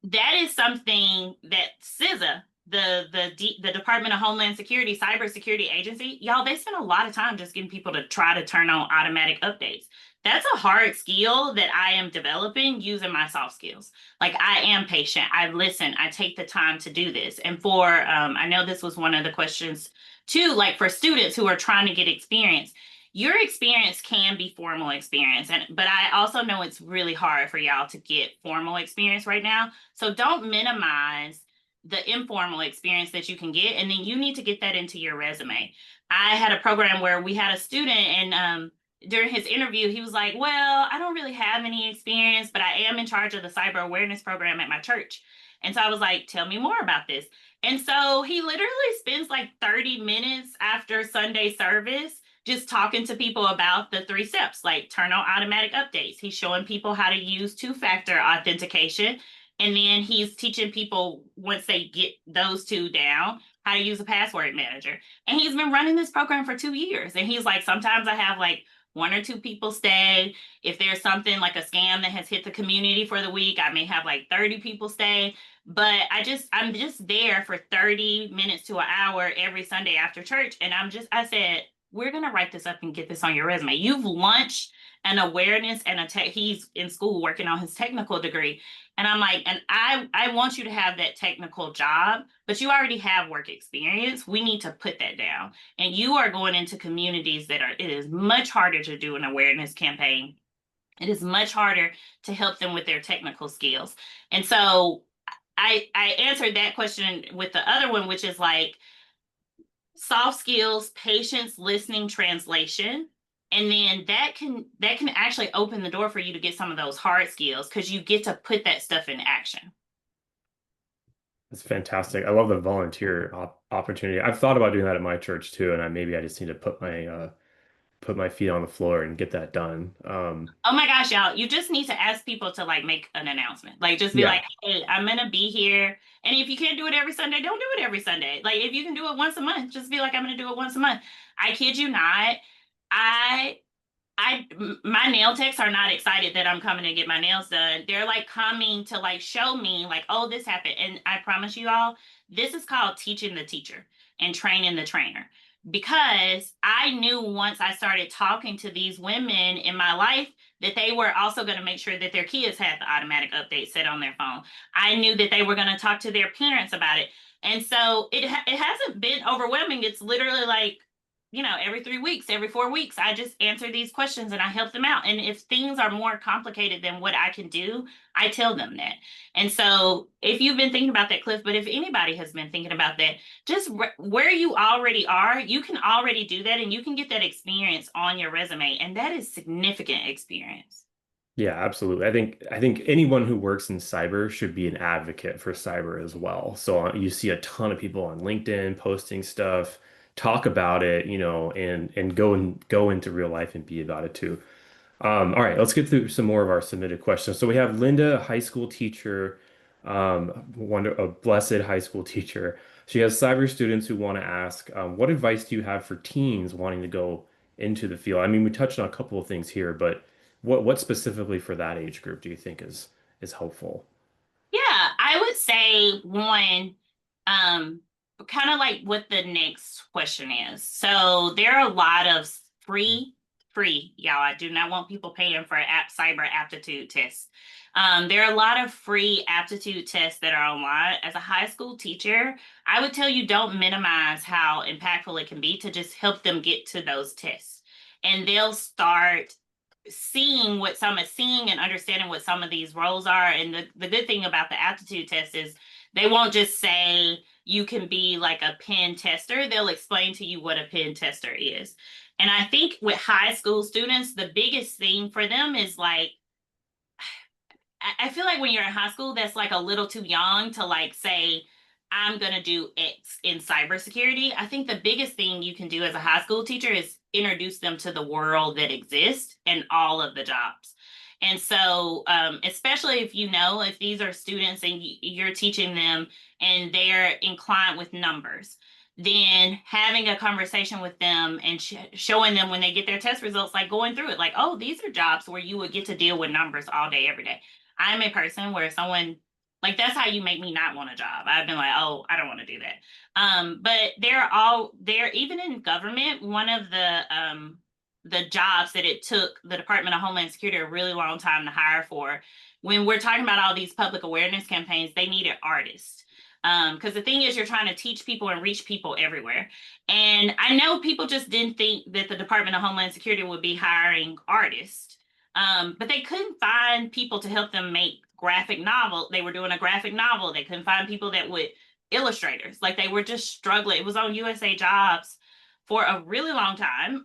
That is something that CISA, the Department of Homeland Security, cybersecurity agency, y'all, they spend a lot of time just getting people to try to turn on automatic updates. That's a hard skill that I am developing using my soft skills. Like I am patient. I listen. I take the time to do this. And for, I know this was one of the questions too, like for students who are trying to get experience, your experience can be formal experience. But I also know it's really hard for y'all to get formal experience right now. So don't minimize the informal experience that you can get. And then you need to get that into your resume. I had a program where we had a student and during his interview, he was like, well, I don't really have any experience, but I am in charge of the cyber awareness program at my church. And so I was like, tell me more about this. And so he literally spends like 30 minutes after Sunday service just talking to people about the three steps, like turn on automatic updates. He's showing people how to use two-factor authentication. And then he's teaching people, once they get those two down, how to use a password manager. And he's been running this program for 2 years. And he's like, sometimes I have like one or two people stay. If there's something like a scam that has hit the community for the week, I may have like 30 people stay. But I'm just there for 30 minutes to an hour every Sunday after church. And I said, we're going to write this up and get this on your resume. You've launched an awareness and a tech. He's in school working on his technical degree. And I'm like, and I want you to have that technical job, but you already have work experience. We need to put that down. And you are going into communities that are, it is much harder to do an awareness campaign. It is much harder to help them with their technical skills. And so I answered that question with the other one, which is like soft skills, patience, listening, translation. And then that can actually open the door for you to get some of those hard skills because you get to put that stuff in action. That's fantastic. I love the volunteer op opportunity. I've thought about doing that at my church too, and maybe I just need to put my feet on the floor and get that done. Oh my gosh, y'all, you just need to ask people to like make an announcement. Like just be Yeah, like, hey, I'm gonna be here. And if you can't do it every Sunday, don't do it every Sunday. Like if you can do it once a month, just be like, I'm gonna do it once a month. I kid you not. I I my nail techs are not excited that I'm coming to get my nails done. They're like coming to like show me like, oh, this happened. And I promise you all, this is called teaching the teacher and training the trainer. Because I knew once I started talking to these women in my life that they were also going to make sure that their kids had the automatic update set on their phone. I knew that they were going to talk to their parents about it. And so it hasn't been overwhelming. It's literally like every 3 weeks, every 4 weeks, I just answer these questions and I help them out. And if things are more complicated than what I can do, I tell them that. And so if you've been thinking about that, Cliff, but if anybody has been thinking about that, just where you already are, you can already do that and you can get that experience on your resume. And that is significant experience. yeah, absolutely. I think anyone who works in cyber should be an advocate for cyber as well. So you see a ton of people on LinkedIn posting stuff, talk about it, and go into real life and be about it too. All right, let's get through some more of our submitted questions. So we have Linda, a high school teacher, a blessed high school teacher. She has cyber students who want to ask, what advice do you have for teens wanting to go into the field? I mean, we touched on a couple of things here, but what specifically for that age group do you think is helpful? Yeah, I would say one, um, kind of like what the next question is. So there are a lot of free, y'all. I do not want people paying for cyber aptitude tests. There are a lot of free aptitude tests that are online. As a high school teacher, I would tell you don't minimize how impactful it can be to just help them get to those tests. And they'll start seeing and understanding what some of these roles are. And the good thing about the aptitude test is they won't just say you can be like a pen tester. They'll explain to you what a pen tester is. And I think with high school students, the biggest thing for them is like, I feel like when you're in high school, that's like a little too young to like say, I'm going to do X in cybersecurity. I think the biggest thing you can do as a high school teacher is introduce them to the world that exists and all of the jobs. And so, especially if these are students and you're teaching them and they're inclined with numbers, then having a conversation with them and showing them when they get their test results, like going through it, like, oh, these are jobs where you would get to deal with numbers all day, every day. I'm a person where someone like that's how you make me not want a job. I've been like, oh, I don't want to do that. But they're even in government, one of the jobs that it took the Department of Homeland Security a really long time to hire for. When we're talking about all these public awareness campaigns, they needed artists. Because the thing is, you're trying to teach people and reach people everywhere. And I know people just didn't think that the Department of Homeland Security would be hiring artists. But they couldn't find people to help them make graphic novel. They were doing a graphic novel. They couldn't find people that would illustrators. Like they were just struggling. It was on USA Jobs for a really long time.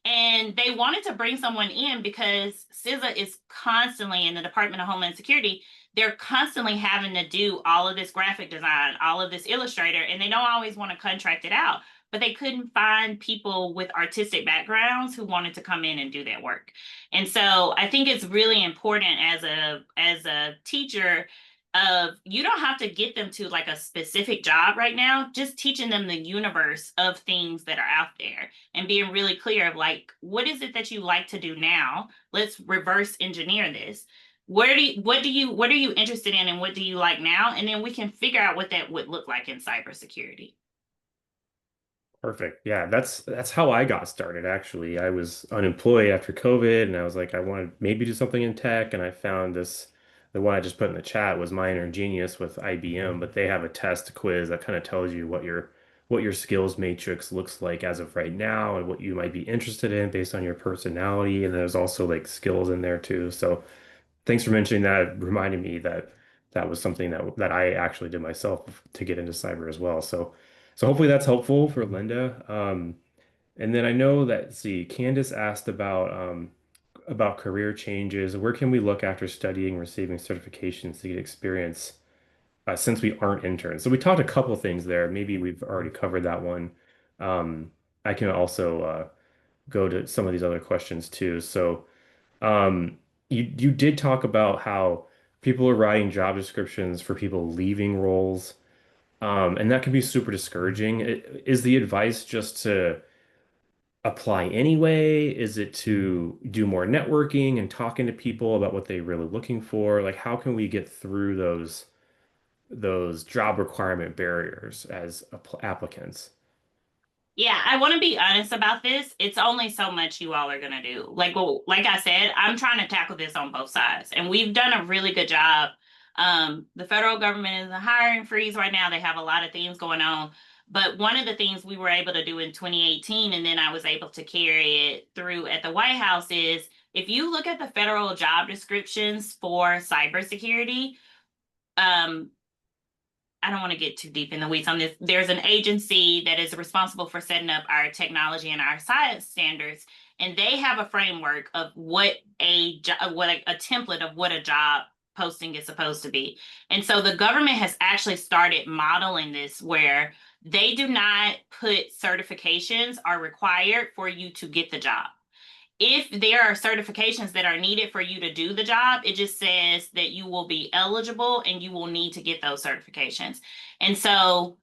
And they wanted to bring someone in because CISA is constantly in the Department of Homeland Security. They're constantly having to do all of this graphic design, all of this illustrator, and they don't always want to contract it out. But they couldn't find people with artistic backgrounds who wanted to come in and do that work. And so I think it's really important as a teacher of you don't have to get them to like a specific job right now, just teaching them the universe of things that are out there and being really clear of like, what is it that you like to do now? Let's reverse engineer this. What are you interested in and what do you like now? And then we can figure out what that would look like in cybersecurity. Perfect. Yeah, that's how I got started actually. I was unemployed after COVID and I was like I wanted maybe do something in tech and I found this the one I just put in the chat was Minor Genius with IBM, but they have a test quiz that kind of tells you what your skills matrix looks like as of right now and what you might be interested in based on your personality. And there's also like skills in there too. So thanks for mentioning that. It reminded me that that was something that I actually did myself to get into cyber as well. So hopefully that's helpful for Linda. And then I know that, see, Candace asked about career changes. Where can we look after studying, receiving certifications to get experience since we aren't interns? So we talked a couple things there. Maybe we've already covered that one. Um, I can also go to some of these other questions too. So. You did talk about how people are writing job descriptions for people leaving roles, and that can be super discouraging. Is the advice just to apply anyway? Is it to do more networking and talking to people about what they're really looking for? Like, how can we get through those job requirement barriers as applicants? Yeah, I want to be honest about this. It's only so much you all are going to do. Like I said, I'm trying to tackle this on both sides, and we've done a really good job. The federal government is in a hiring freeze right now. They have a lot of things going on. But one of the things we were able to do in 2018, and then I was able to carry it through at the White House, is if you look at the federal job descriptions for cybersecurity, um, I don't want to get too deep in the weeds on this. There's an agency that is responsible for setting up our technology and our science standards, and they have a framework of what a template of what a job posting is supposed to be. And so the government has actually started modeling this where they do not put certifications are required for you to get the job. If there are certifications that are needed for you to do the job, it just says that you will be eligible and you will need to get those certifications. And so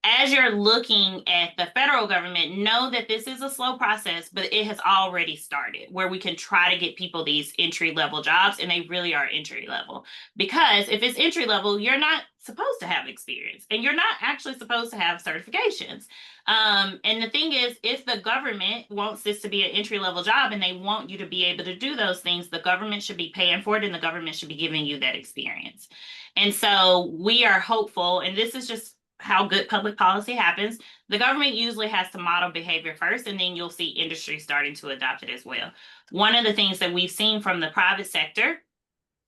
as you're looking at the federal government, know that this is a slow process, but it has already started where we can try to get people these entry level jobs, and they really are entry level. Because if it's entry level, you're not supposed to have experience and you're not actually supposed to have certifications. And the thing is, if the government wants this to be an entry level job and they want you to be able to do those things, the government should be paying for it and the government should be giving you that experience. And so we are hopeful, and this is just how good public policy happens. The government usually has to model behavior first, and then you'll see industry starting to adopt it as well. One of the things that we've seen from the private sector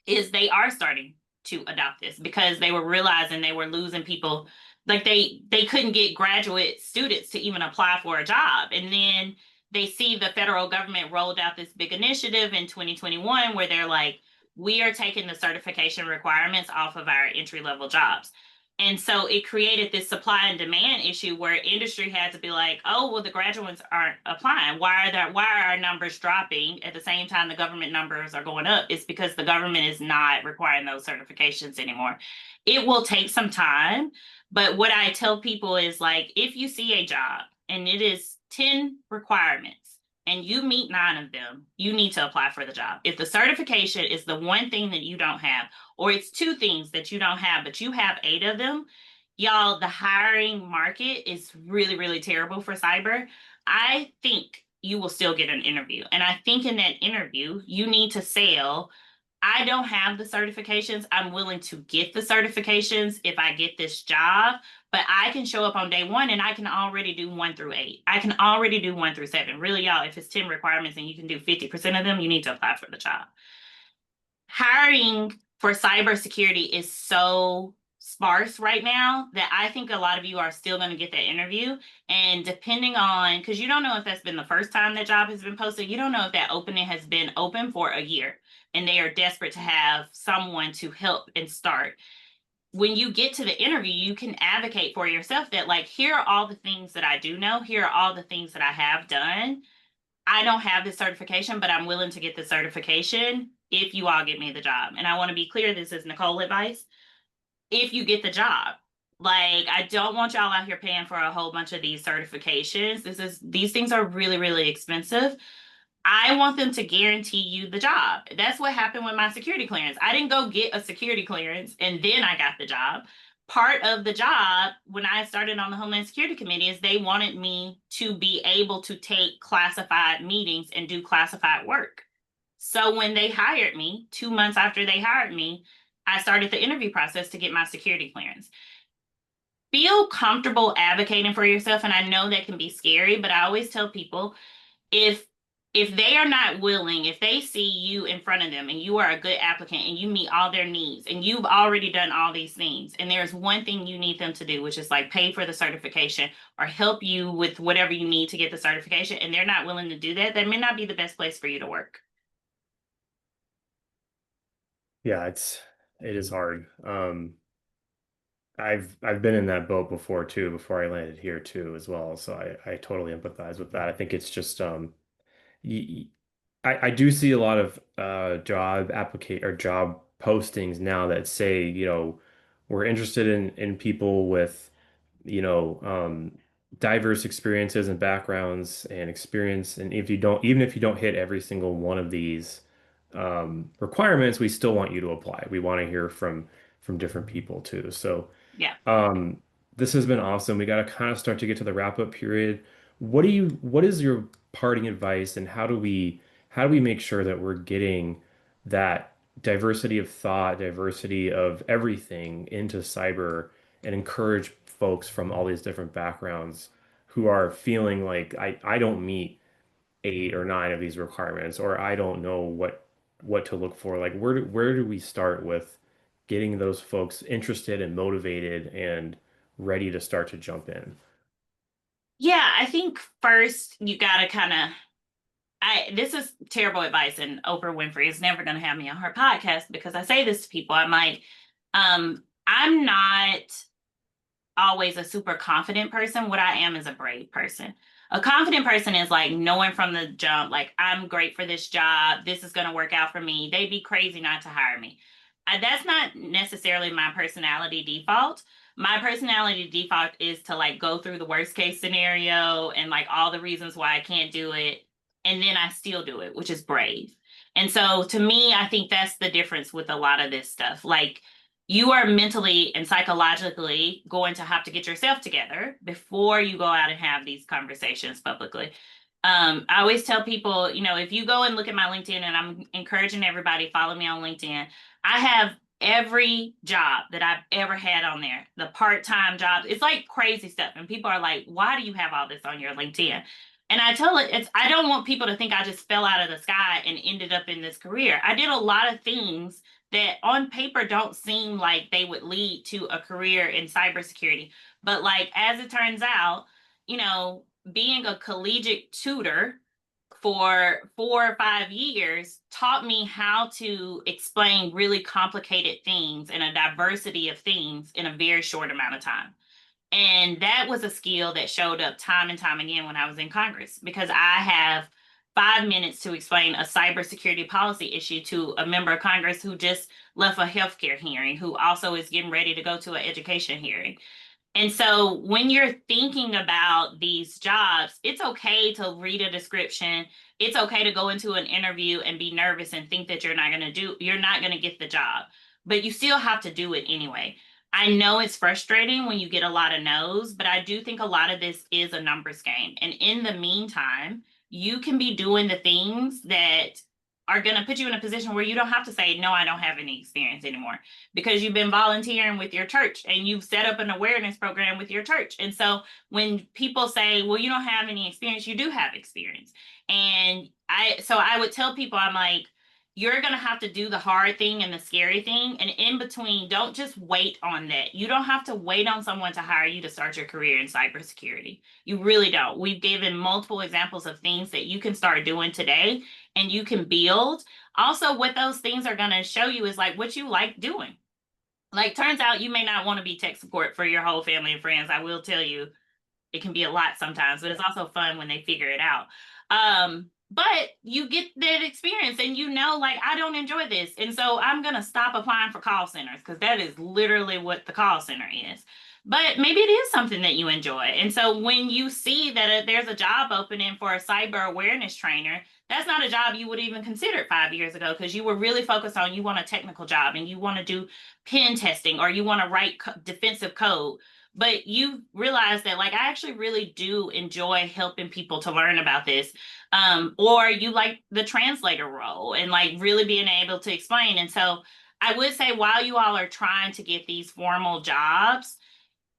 is they are starting to adopt this because they were realizing they were losing people. Like they couldn't get graduate students to even apply for a job, and then they see the federal government rolled out this big initiative in 2021 where they're like, we are taking the certification requirements off of our entry level jobs. And so it created this supply and demand issue where industry had to be like, oh, well, the graduates aren't applying. Why are our numbers dropping at the same time the government numbers are going up? It's because the government is not requiring those certifications anymore. It will take some time, but what I tell people is like, if you see a job and it is 10 requirements and you meet 9 of them, you need to apply for the job. If the certification is the one thing that you don't have, or it's 2 things that you don't have, but you have 8 of them, y'all, the hiring market is really, really terrible for cyber. I think you will still get an interview. And I think in that interview, you need to sell. I don't have the certifications. I'm willing to get the certifications if I get this job, but I can show up on day one and I can already do 1 through 8. I can already do 1 through 7. Really, y'all, if it's 10 requirements and you can do 50% of them, you need to apply for the job. Hiring for cybersecurity is so sparse right now that I think a lot of you are still going to get that interview. And depending on, because you don't know if that's been the first time that job has been posted, you don't know if that opening has been open for a year and they are desperate to have someone to help and start. When you get to the interview, you can advocate for yourself that, like, here are all the things that I do know, here are all the things that I have done. I don't have this certification, but I'm willing to get the certification if you all get me the job. And I want to be clear, this is Nicole advice. If you get the job, like, I don't want y'all out here paying for a whole bunch of these certifications. These things are really, really expensive. I want them to guarantee you the job. That's what happened with my security clearance. I didn't go get a security clearance and then I got the job. part of the job when I started on the Homeland Security Committee is they wanted me to be able to take classified meetings and do classified work. So when they hired me, 2 months after they hired me, I started the interview process to get my security clearance. Feel comfortable advocating for yourself. And I know that can be scary, but I always tell people if they are not willing, if they see you in front of them and you are a good applicant and you meet all their needs and you've already done all these things, and there's one thing you need them to do, which is like pay for the certification or help you with whatever you need to get the certification, and they're not willing to do that, that may not be the best place for you to work. Yeah, it is hard. I've been in that boat before too, before I landed here too as well. So I totally empathize with that. I think it's just y- I do see a lot of job applicate or job postings now that say, we're interested in people with, diverse experiences and backgrounds and experience. And if you don't, even if you don't hit every single one of these requirements, we still want you to apply. We want to hear from different people too. So Yeah. um, this has been awesome. We got to kind of start to get to the wrap up period. What is your parting advice, and how do we make sure that we're getting that diversity of thought, diversity of everything into cyber and encourage folks from all these different backgrounds who are feeling like I don't meet 8 or 9 of these requirements, or I don't know what to look for. Like where do we start with getting those folks interested and motivated and ready to start to jump in? Yeah, I think first you got to kind of this is terrible advice, and Oprah Winfrey is never going to have me on her podcast because I say this to people. I'm like, I'm not always a super confident person. What I am is a brave person. A confident person is like knowing from the jump, like, I'm great for this job. This is going to work out for me. They'd be crazy not to hire me. That's not necessarily my personality default. My personality default is to like go through the worst case scenario and like all the reasons why I can't do it. And then I still do it, which is brave. And so to me, I think that's the difference with a lot of this stuff. Like, you are mentally and psychologically going to have to get yourself together before you go out and have these conversations publicly. I always tell people, if you go and look at my LinkedIn, and I'm encouraging everybody, follow me on LinkedIn. I have every job that I've ever had on there, the part-time jobs. It's like crazy stuff. And people are like, why do you have all this on your LinkedIn? And I tell it, I don't want people to think I just fell out of the sky and ended up in this career. I did a lot of things that on paper don't seem like they would lead to a career in cybersecurity. But like as it turns out, being a collegiate tutor for 4 or 5 years taught me how to explain really complicated things and a diversity of things in a very short amount of time. And that was a skill that showed up time and time again when I was in Congress because I have 5 minutes to explain a cybersecurity policy issue to a member of Congress who just left a healthcare hearing, who also is getting ready to go to an education hearing. And so when you're thinking about these jobs, it's okay to read a description. It's okay to go into an interview and be nervous and think that you're not going to get the job, but you still have to do it anyway. I know it's frustrating when you get a lot of no's, but I do think a lot of this is a numbers game. And in the meantime, you can be doing the things that are going to put you in a position where you don't have to say, no, I don't have any experience anymore because you've been volunteering with your church and you've set up an awareness program with your church. And so when people say, well, you don't have any experience, you do have experience. And I would tell people, I'm like, you're going to have to do the hard thing and the scary thing. And in between, don't just wait on that. You don't have to wait on someone to hire you to start your career in cybersecurity. You really don't. We've given multiple examples of things that you can start doing today and you can build. Also, what those things are going to show you is like what you like doing. Like, turns out you may not want to be tech support for your whole family and friends. I will tell you, it can be a lot sometimes, but it's also fun when they figure it out. But you get that experience and like, I don't enjoy this. And so I'm going to stop applying for call centers because that is literally what the call center is. but maybe it is something that you enjoy. And so when you see that there's a job opening for a cyber awareness trainer, that's not a job you would even consider 5 years ago because you were really focused on you want a technical job and you want to do pen testing or you want to write defensive code. But you realize that, like, I actually really do enjoy helping people to learn about this. Or you like the translator role and like really being able to explain. And so I would say while you all are trying to get these formal jobs,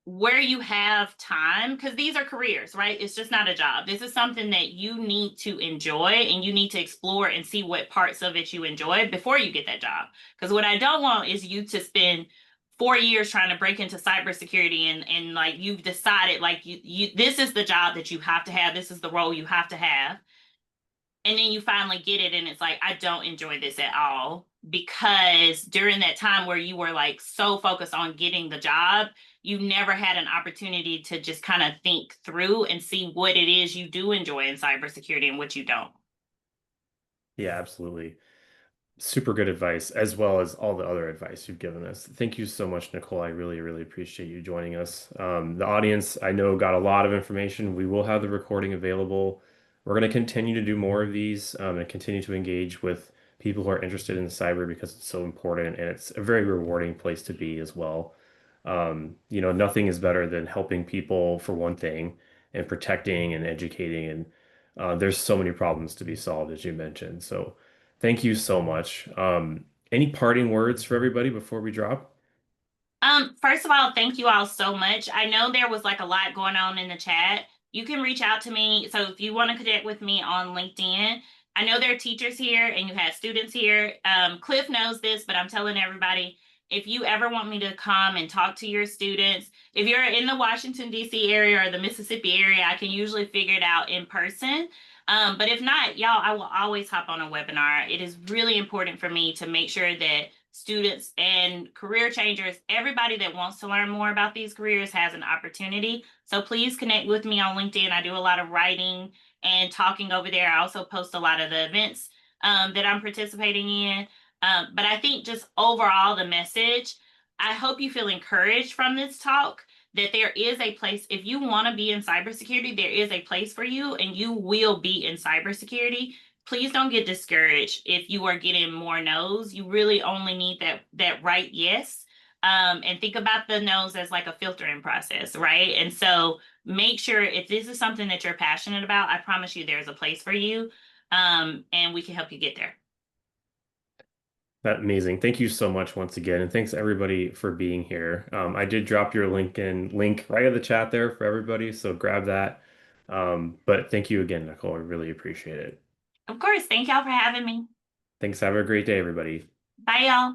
where you have time, because these are careers, right? It's just not a job. This is something that you need to enjoy and you need to explore and see what parts of it you enjoy before you get that job. Because what I don't want is you to spend 4 years trying to break into cybersecurity and like you've decided like you this is the job that you have to have, this is the role you have to have, and then you finally get it and it's like I don't enjoy this at all because during that time where you were like so focused on getting the job, you never had an opportunity to just kind of think through and see what it is you do enjoy in cybersecurity and what you don't. Yeah, absolutely. Super good advice, as well as all the other advice you've given us. Thank you so much, Nicole. I really, really appreciate you joining us. The audience, I know, got a lot of information. We will have the recording available. We're going to continue to do more of these and continue to engage with people who are interested in cyber because it's so important and it's a very rewarding place to be as well. Nothing is better than helping people for one thing and protecting and educating. And there's so many problems to be solved, as you mentioned. So thank you so much. Any parting words for everybody before we drop? First of all, thank you all so much. I know there was like a lot going on in the chat. You can reach out to me. So if you want to connect with me on LinkedIn, I know there are teachers here and you have students here. Cliff knows this, but I'm telling everybody, if you ever want me to come and talk to your students, if you're in the Washington, D.C. area or the Mississippi area, I can usually figure it out in person. But if not, y'all, I will always hop on a webinar. It is really important for me to make sure that students and career changers, everybody that wants to learn more about these careers has an opportunity. So please connect with me on LinkedIn. I do a lot of writing and talking over there. I also post a lot of the events that I'm participating in. But I think just overall, the message, I hope you feel encouraged from this talk that there is a place, if you want to be in cybersecurity, there is a place for you and you will be in cybersecurity. Please don't get discouraged if you are getting more no's. You really only need that right yes. And think about the no's as like a filtering process, right? And so make sure if this is something that you're passionate about, I promise you there's a place for you. And we can help you get there. That amazing. Thank you so much once again, and thanks everybody for being here. I did drop your LinkedIn link right in the chat there for everybody, so grab that. But thank you again, Nicole. I really appreciate it. Of course. Thank y'all for having me. Thanks. Have a great day, everybody. Bye, y'all.